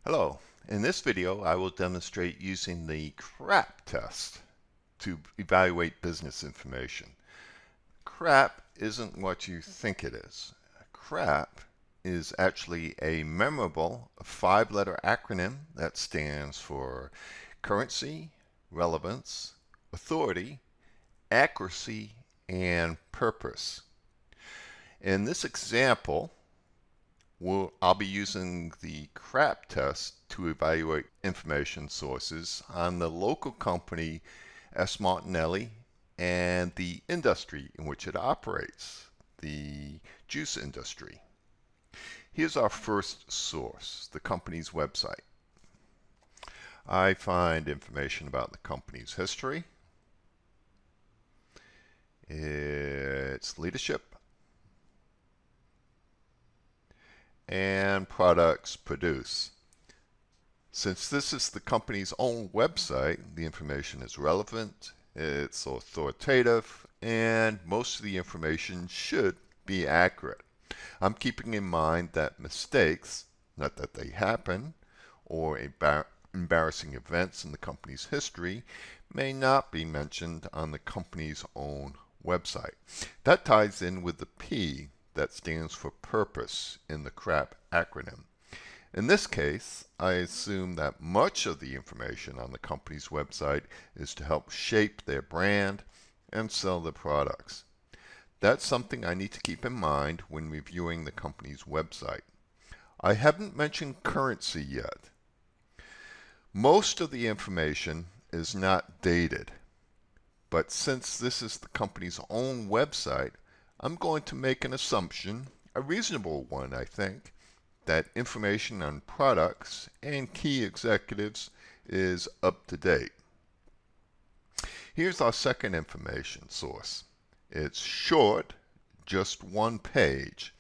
Hello. In this video, I will demonstrate using the CRAAP test to evaluate business information. CRAAP isn't what you think it is. CRAAP is actually a memorable 5-letter acronym that stands for currency, relevance, authority, accuracy, and purpose. In this example, I'll be using the CRAAP test to evaluate information sources on the local company S. Martinelli and the industry in which it operates, the juice industry. Here's our first source, the company's website. I find information about the company's history, its leadership, and products produced. Since this is the company's own website, the information is relevant, it's authoritative, and most of the information should be accurate. I'm keeping in mind that mistakes, not that they happen, or embarrassing events in the company's history may not be mentioned on the company's own website. That ties in with the P that stands for purpose in the CRAAP acronym. In this case, I assume that much of the information on the company's website is to help shape their brand and sell their products. That's something I need to keep in mind when reviewing the company's website. I haven't mentioned currency yet. Most of the information is not dated, but since this is the company's own website, I'm going to make an assumption, a reasonable one I think, that information on products and key executives is up to date. Here's our second information source. It's short, just one page.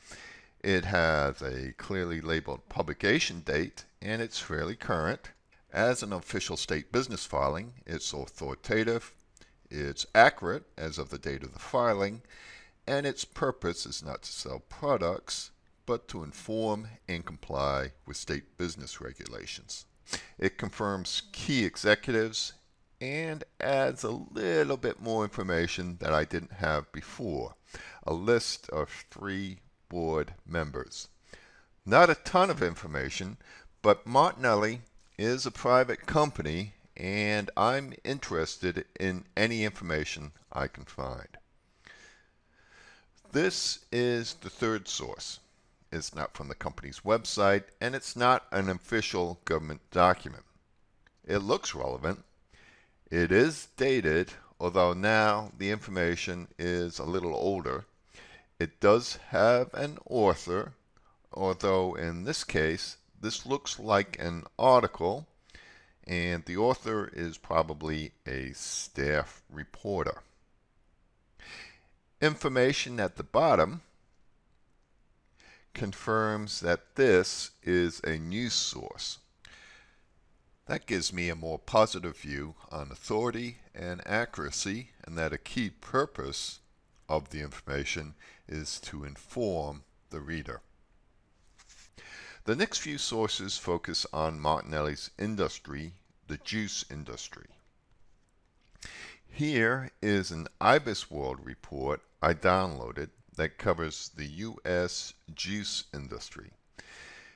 It has a clearly labeled publication date and it's fairly current. As an official state business filing, it's authoritative, it's accurate as of the date of the filing, and its purpose is not to sell products, but to inform and comply with state business regulations. It confirms key executives and adds a little bit more information that I didn't have before, a list of 3 board members. Not a ton of information, but Martinelli is a private company and I'm interested in any information I can find. This is the third source. It's not from the company's website, and it's not an official government document. It looks relevant. It is dated, although now the information is a little older. It does have an author, although in this case, this looks like an article, and the author is probably a staff reporter. Information at the bottom confirms that this is a news source. That gives me a more positive view on authority and accuracy, and that a key purpose of the information is to inform the reader. The next few sources focus on Martinelli's industry, the juice industry. Here is an IBISWorld report I downloaded that covers the U.S. juice industry.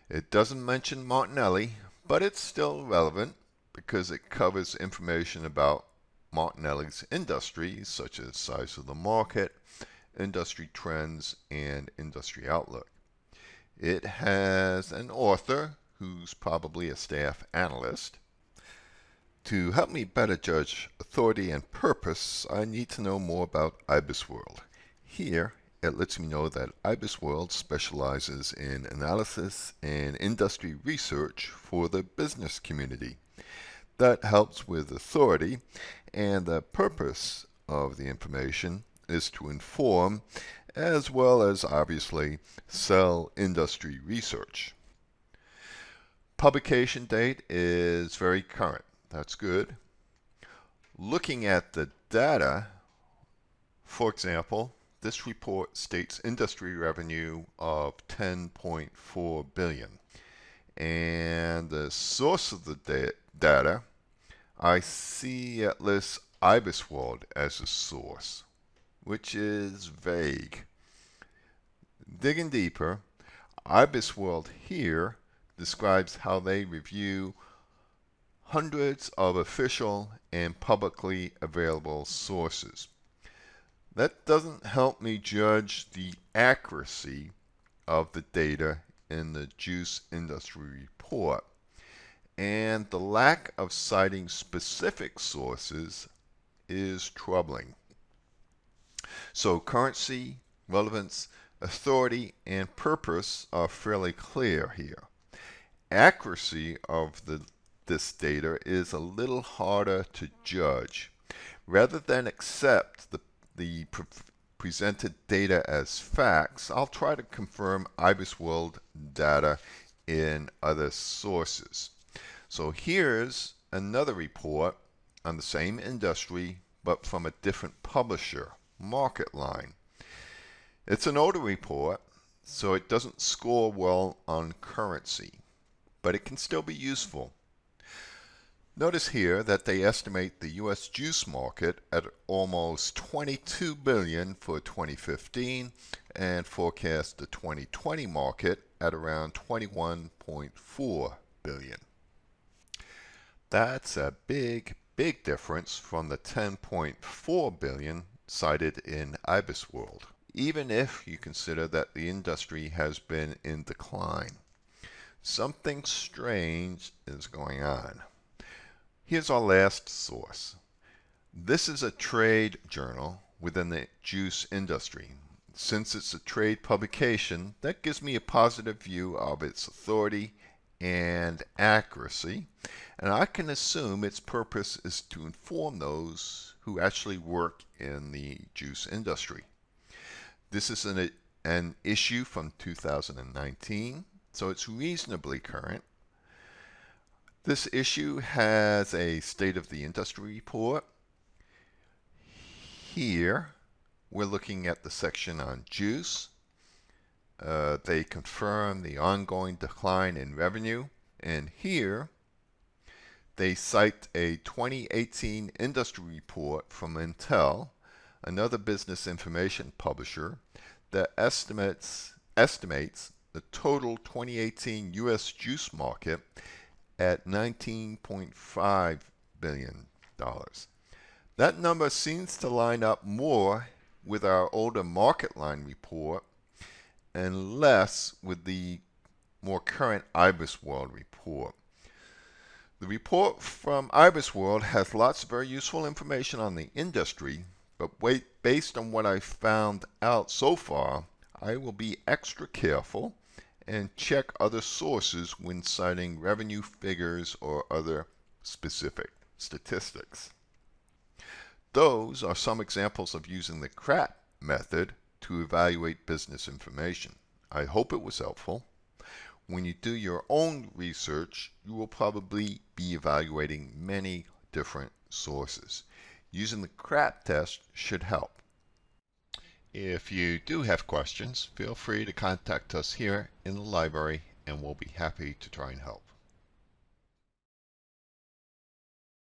It doesn't mention Martinelli, but it's still relevant because it covers information about Martinelli's industry, such as size of the market, industry trends, and industry outlook. It has an author who's probably a staff analyst. To help me better judge authority and purpose, I need to know more about IBISWorld. Here, it lets me know that IBISWorld specializes in analysis and industry research for the business community. That helps with authority, and the purpose of the information is to inform, as well as obviously sell industry research. Publication date is very current. That's good. Looking at the data, for example, this report states industry revenue of $10.4 billion. And the source of the data, I see it lists IBISWorld as a source, which is vague. Digging deeper, IBISWorld here describes how they review hundreds of official and publicly available sources. That doesn't help me judge the accuracy of the data in the juice industry report, and the lack of citing specific sources is troubling. So currency, relevance, authority, and purpose are fairly clear here. Accuracy of this data is a little harder to judge. Rather than accept the presented data as facts, I'll try to confirm IBISWorld data in other sources. So here's another report on the same industry, but from a different publisher, MarketLine. It's an older report, so it doesn't score well on currency, but it can still be useful. Notice here that they estimate the U.S. juice market at almost $22 billion for 2015 and forecast the 2020 market at around $21.4 billion. That's a big difference from the $10.4 billion cited in IBISWorld, even if you consider that the industry has been in decline. Something strange is going on. Here's our last source. This is a trade journal within the juice industry. Since it's a trade publication, that gives me a positive view of its authority and accuracy, and I can assume its purpose is to inform those who actually work in the juice industry. This is an issue from 2019, so it's reasonably current. This issue has a State of the Industry report. Here, we're looking at the section on juice. They confirm the ongoing decline in revenue. And here, they cite a 2018 industry report from Intel, another business information publisher, that estimates the total 2018 U.S. juice market at $19.5 billion. That number seems to line up more with our older MarketLine report and less with the more current IBISWorld report. The report from IBISWorld has lots of very useful information on the industry, but based on what I've found out so far, I will be extra careful and check other sources when citing revenue figures or other specific statistics. Those are some examples of using the CRAAP method to evaluate business information. I hope it was helpful. When you do your own research, you will probably be evaluating many different sources. Using the CRAAP test should help. If you do have questions, feel free to contact us here in the library and we'll be happy to try and help.